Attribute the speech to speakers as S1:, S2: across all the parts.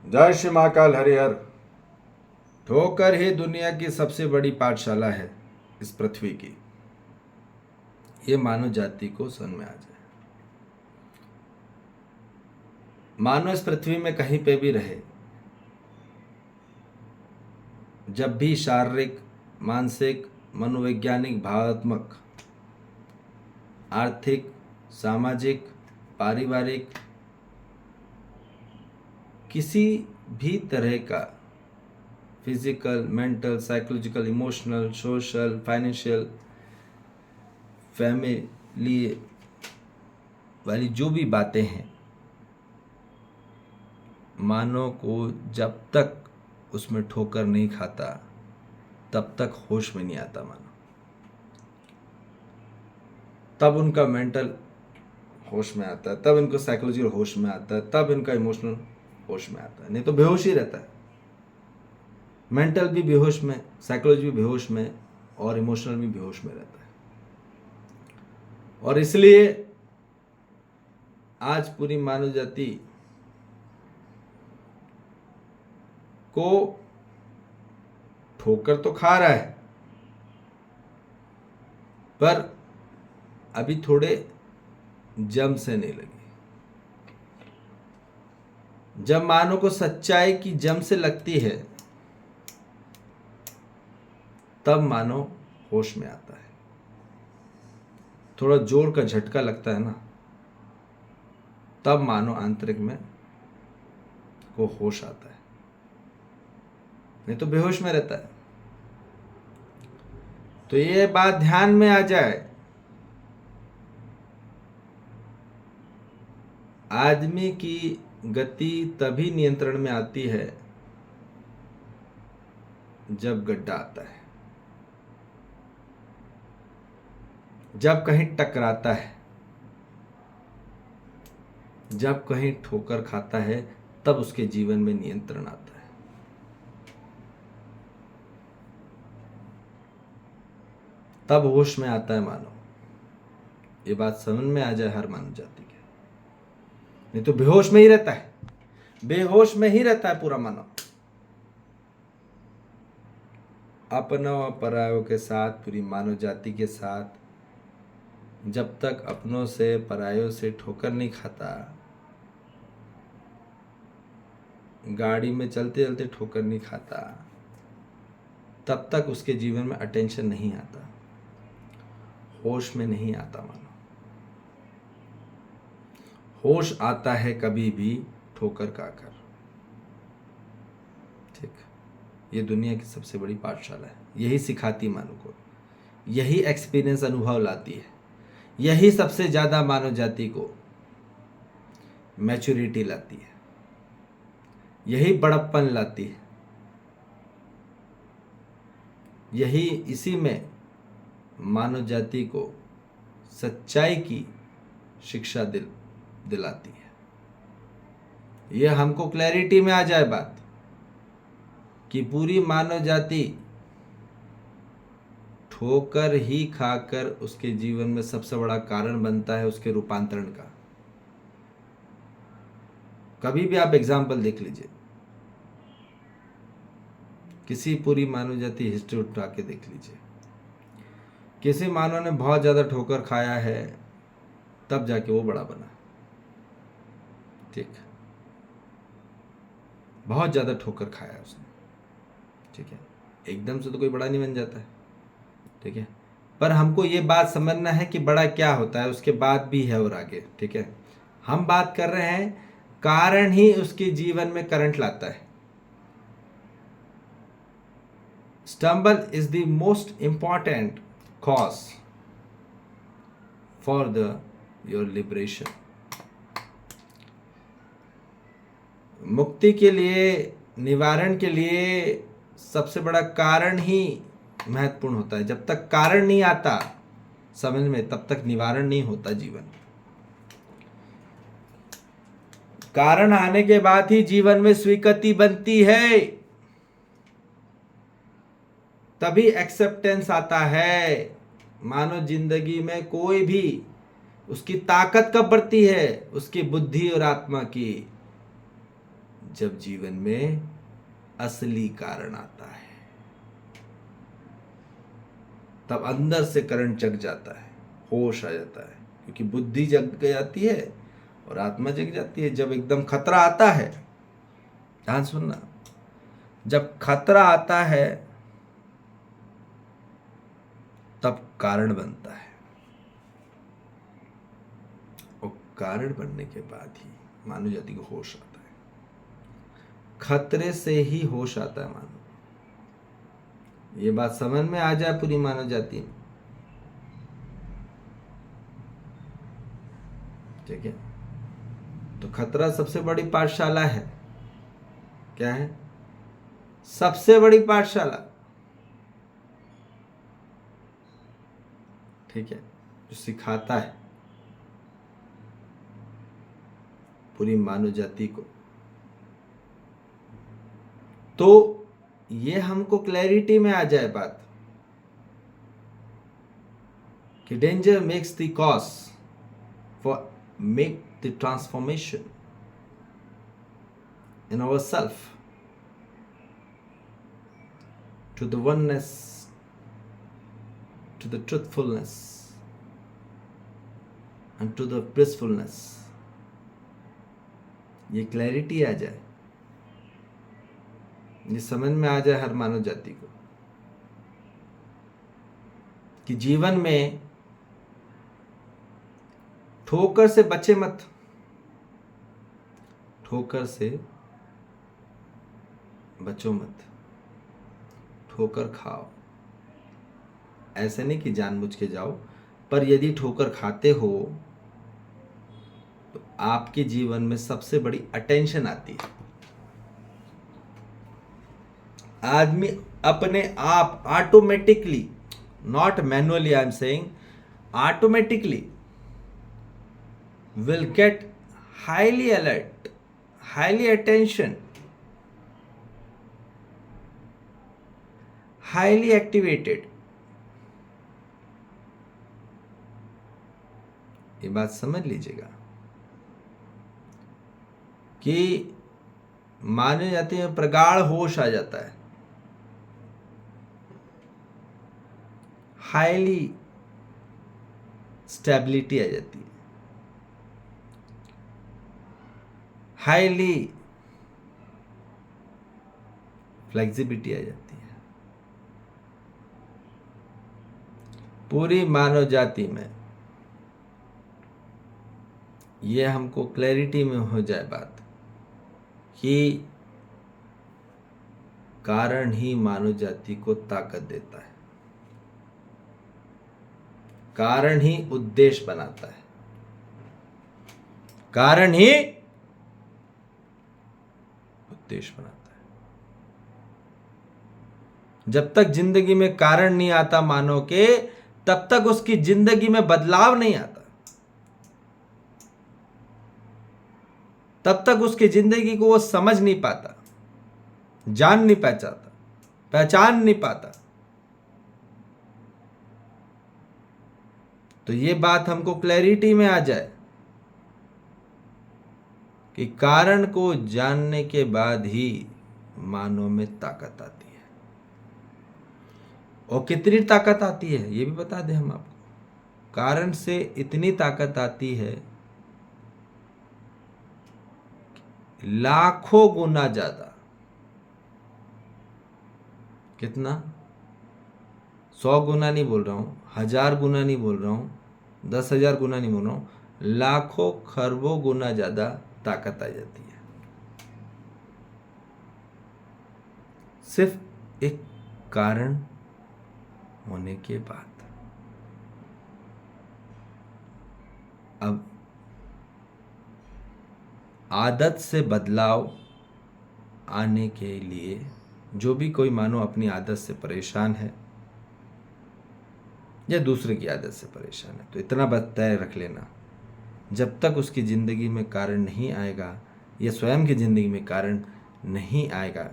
S1: जय श्री महाकाल हरिहर। ठोकर ही दुनिया की सबसे बड़ी पाठशाला है इस पृथ्वी की। ये मानव जाति को समझ में आ जाए। मानव इस पृथ्वी में कहीं पे भी रहे, जब भी शारीरिक, मानसिक, मनोवैज्ञानिक, भावात्मक, आर्थिक, सामाजिक, पारिवारिक, किसी भी तरह का physical, mental, psychological, emotional, social, financial, family वाली जो भी बातें हैं, मानव को जब तक उसमें ठोकर नहीं खाता तब तक होश में नहीं आता मानव। तब उनका मेंटल होश में आता है, तब इनको साइकोलॉजिकल होश में आता है, तब इनका इमोशनल होश में आता है। नहीं तो बेहोश ही रहता है। मेंटल भी बेहोश में, साइकोलॉजी भी बेहोश में और इमोशनल भी बेहोश में रहता है। और इसलिए आज पूरी मानव जाति को ठोकर तो खा रहा है, पर अभी थोड़े जम से नहीं लगी। जब मानव को सच्चाई की जम से लगती है तब मानव होश में आता है। थोड़ा जोर का झटका लगता है ना, तब मानव आंतरिक में को होश आता है, नहीं तो बेहोश में रहता है। तो ये बात ध्यान में आ जाए, आदमी की गति तभी नियंत्रण में आती है जब गड्ढा आता है, जब कहीं टकराता है, जब कहीं ठोकर खाता है, तब उसके जीवन में नियंत्रण आता है। तब होश में आता है मानव। ये बात समझ में आ जाए हर मानव जाति के, नहीं तो बेहोश में ही रहता है। बेहोश में ही रहता है पूरा मानव। अपनों और परायों के साथ, पूरी मानव जाति के साथ जब तक अपनों से परायों से ठोकर नहीं खाता, गाड़ी में चलते चलते ठोकर नहीं खाता, तब तक उसके जीवन में अटेंशन नहीं आता, होश में नहीं आता मानो। होश आता है कभी भी ठोकर खाकर। ठीक, ये दुनिया की सबसे बड़ी पाठशाला है। यही सिखाती मानव को, यही एक्सपीरियंस, अनुभव लाती है, यही सबसे ज्यादा मानव जाति को मैच्योरिटी लाती है, यही बड़प्पन लाती है, यही इसी में मानव जाति को सच्चाई की शिक्षा दिलाती है। यह हमको क्लैरिटी में आ जाए बात कि पूरी मानव जाति ठोकर ही खाकर उसके जीवन में सबसे बड़ा कारण बनता है उसके रूपांतरण का। कभी भी आप एग्जाम्पल देख लीजिए, किसी पूरी मानव जाति हिस्ट्री उठा के देख लीजिए, किसी मानव ने बहुत ज्यादा ठोकर खाया है तब जाके वो बड़ा बना। ठीक, बहुत ज्यादा ठोकर खाया उसने, ठीक है, एकदम से तो कोई बड़ा नहीं बन जाता है। ठीक है, पर हमको ये बात समझना है कि बड़ा क्या होता है, उसके बाद भी है और आगे। ठीक है, हम बात कर रहे हैं कारण ही उसके जीवन में करंट लाता है। Stumble is the most important cause for the your liberation. मुक्ति के लिए, निवारण के लिए सबसे बड़ा कारण ही महत्वपूर्ण होता है। जब तक कारण नहीं आता समझ में, तब तक निवारण नहीं होता जीवन। कारण आने के बाद ही जीवन में स्वीकृति बनती है, तभी एक्सेप्टेंस आता है। मानव जिंदगी में कोई भी, उसकी ताकत कब बढ़ती है, उसकी बुद्धि और आत्मा की जब जीवन में असली कारण आता है, तब अंदर से करंट जग जाता है, होश आ जाता है, क्योंकि बुद्धि जग जाती है और आत्मा जग जाती है। जब एकदम खतरा आता है, ध्यान सुनना, जब खतरा आता है तब कारण बनता है, और कारण बनने के बाद ही मानव जाति को होश आता है। खतरे से ही होश आता है मानव। ये बात समझ में आ जाए पूरी मानव जाति में, ठीक है। तो खतरा सबसे बड़ी पाठशाला है। क्या है? सबसे बड़ी पाठशाला, ठीक है, जो सिखाता है पूरी मानव जाति को। तो ये हमको क्लैरिटी में आ जाए बात कि danger makes the cause for make the transformation in ourself to the oneness, to the truthfulness and to the blissfulness। ये क्लैरिटी आ जाए, ये समझ में आ जाए हर मानव जाति को कि जीवन में ठोकर से बचे मत, ठोकर से बचो मत, ठोकर खाओ। ऐसे नहीं कि जानबूझ के जाओ, पर यदि ठोकर खाते हो तो आपके जीवन में सबसे बड़ी अटेंशन आती है। आदमी अपने आप automatically, not manually, I am saying automatically will get highly alert, highly attention, highly activated. ये बात समझ लीजिएगा कि माने जाते हैं प्रगाढ़ होश आ जाता है, हाईली स्टेबिलिटी आ जाती है, हाईली फ्लेक्सिबिलिटी आ जाती है। पूरी मानव जाति में ये हमको क्लैरिटी में हो जाए बात कि कारण ही मानव जाति को ताकत देता है, कारण ही उद्देश्य बनाता है, कारण ही उद्देश्य बनाता है। जब तक जिंदगी में कारण नहीं आता मानव के, तब तक उसकी जिंदगी में बदलाव नहीं आता, तब तक उसकी जिंदगी को वो समझ नहीं पाता, जान नहीं पहचानता, पहचान नहीं पाता। तो ये बात हमको क्लैरिटी में आ जाए कि कारण को जानने के बाद ही मानव में ताकत आती है। और कितनी ताकत आती है ये भी बता दें हम आपको। कारण से इतनी ताकत आती है लाखों गुना ज्यादा। कितना? 100 गुना नहीं बोल रहा हूं, 1000 गुना नहीं बोल रहा हूं, 10,000 गुना नहीं बोल रहा हूं, लाखों खरबों गुना ज्यादा ताकत आ जाती है सिर्फ एक कारण होने के बाद। अब आदत से बदलाव आने के लिए जो भी कोई मानो अपनी आदत से परेशान है या दूसरे की आदत से परेशान है, तो इतना बात तय रख लेना, जब तक उसकी ज़िंदगी में कारण नहीं आएगा या स्वयं की ज़िंदगी में कारण नहीं आएगा,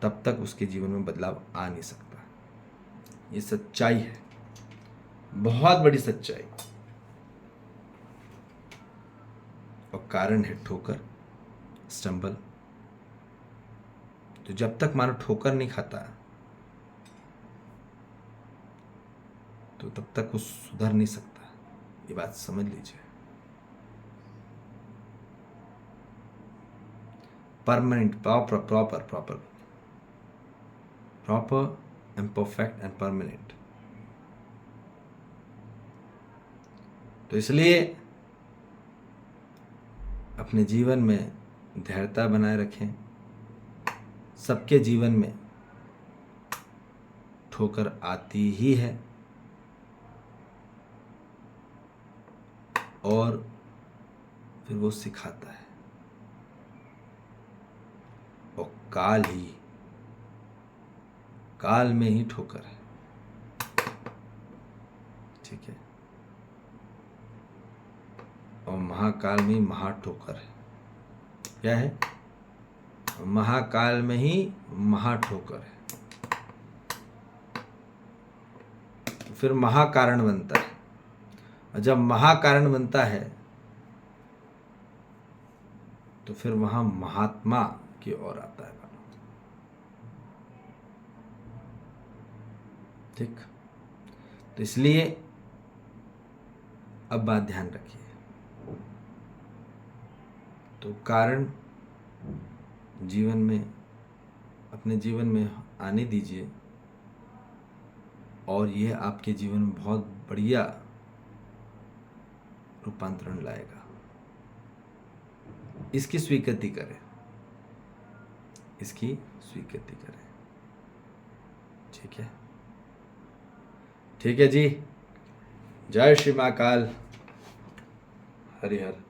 S1: तब तक उसके जीवन में बदलाव आ नहीं सकता। ये सच्चाई है, बहुत बड़ी सच्चाई। और कारण है ठोकर, स्टम्बल। तो जब तक मानो ठोकर नहीं खाता तो तब तक वो सुधर नहीं सकता। ये बात समझ लीजिए। Permanent, proper proper proper proper and perfect and permanent. तो इसलिए अपने जीवन में धैर्यता बनाए रखें। सबके जीवन में ठोकर आती ही है और फिर वो सिखाता है, और काल में ही ठोकर है। ठीक है, और महाकाल में ही महा ठोकर है। क्या है? महाकाल में ही महा ठोकर है। फिर महाकारण बनता है, और जब महाकारण बनता है तो फिर वहां महात्मा की ओर आता है। ठीक, तो इसलिए अब बात ध्यान रखिए। तो कारण जीवन में, अपने जीवन में आने दीजिए, और ये आपके जीवन में बहुत बढ़िया रूपांतरण लाएगा। इसकी स्वीकृति करें, इसकी स्वीकृति करें। ठीक है, ठीक है जी। जय श्री महाकाल। हरि हर।